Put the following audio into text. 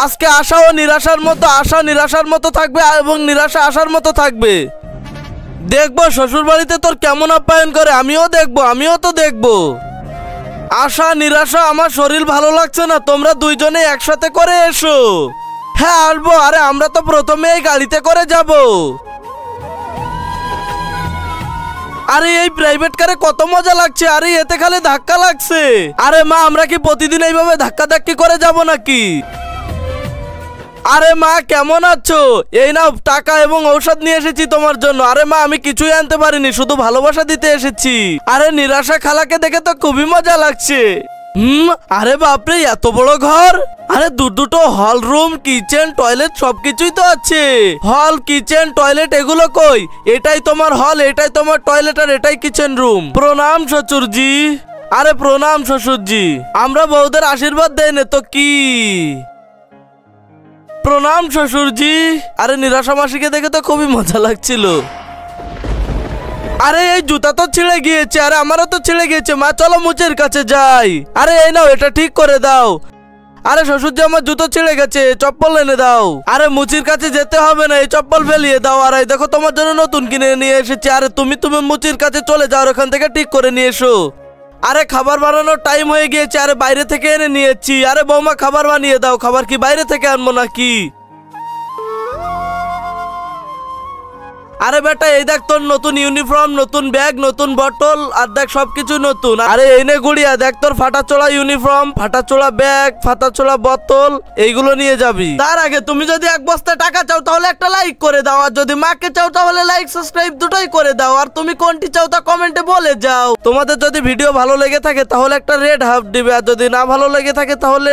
আজকে আশা ও নিরাশার মতো, আশা নিরাশার মতো থাকবে এবং নিরাশা আশার মতো থাকবে। দেখবো শ্বশুর বাড়িতে তোর কেমন আপ্যায়ন করে, আমিও দেখবো, আমিও তো দেখবো। আশা নিরাশা, আমার শরীর ভালো লাগছে না, তোমরা দুইজনে একসাথে করে এসো। হ্যাঁ আসবো। আরে আমরা তো প্রথমে এই গাড়িতে করে যাব। আরে এই প্রাইভেট কারে কত মজা লাগছে। আরে এতে খালি ধাক্কা লাগছে। আরে মা আমরা কি প্রতিদিন এইভাবে ধাক্কা ধাক্কি করে যাব নাকি? আরে মা কেমন আছো? এই নাও টাকা এবং ঔষধ নিয়ে এসেছি তোমার জন্য। আরে মা আমি কিছুই আনতে পারিনি, শুধু ভালোবাসা দিতে এসেছি। আরে নিরাশা খালাকে দেখে তো খুবই মজা লাগছে। আরে বাপরে এত বড় ঘর। আরে দুটো হল রুম, কিচেন, টয়লেট সবকিছুই তো আছে। হল, কিচেন, টয়লেট এগুলো কই? এটাই তোমার হল, এটাই তোমার টয়লেট আর এটাই কিচেন রুম। প্রণাম শ্বশুরজি। আরে প্রণাম শ্বশুরজি। আমরা বউদের আশীর্বাদ দেই না তো কি? প্রণাম শ্বশুরজি। আরে নিরাশা মাসিকে দেখে তো খুবই মজা লাগছিল। আরে এই জুতা তো ছিঁড়ে গিয়েছে। আরে আমারও তো ছিঁড়ে গিয়েছে। মা চলো মুচির কাছে যাই। আরে এই নাও এটা ঠিক করে দাও। আরে শ্বশুরজি আমার জুতো ছিঁড়ে গেছে, চপ্পল এনে দাও। আরে মুচির কাছে যেতে হবে না, এই চপ্পল ফেলিয়ে দাও। আর এই দেখো তোমার জন্য নতুন কিনে নিয়ে এসেছি। আরে তুমি মুচির কাছে চলে যাও, ওখান থেকে ঠিক করে নিয়ে এসো। আরে খাবার বানানোর টাইম হয়ে গিয়েছে। আরে বাইরে থেকে এনে নিয়েছি। আরে বৌমা খাবার বানিয়ে দাও। খাবার কি বাইরে থেকে আনবো নাকি? আরে বেটা এই দেখ তোর নতুন ইউনিফর্ম, নতুন ব্যাগ, নতুন বটল, আর দেখ সবকিছু নতুন। আরে এই নে গুড়িয়া, দেখ তোর ফাটাচোলা ইউনিফর্ম, ফাটাচোলা ব্যাগ, ফাটাচোলা বোতল, এইগুলো নিয়ে যাবি। তার আগে তুমি যদি এক বস্তা টাকা চাও তাহলে একটা লাইক করে দাও, আর যদি মাকে চাও তাহলে লাইক সাবস্ক্রাইব দুটোই করে দাও। আর তুমি কোনটি চাও তা কমেন্টে বলে যাও। তোমাদের যদি ভিডিও ভালো লেগে থাকে তাহলে একটা রেড হাফ দিবে, আর যদি না ভালো লেগে থাকে তাহলে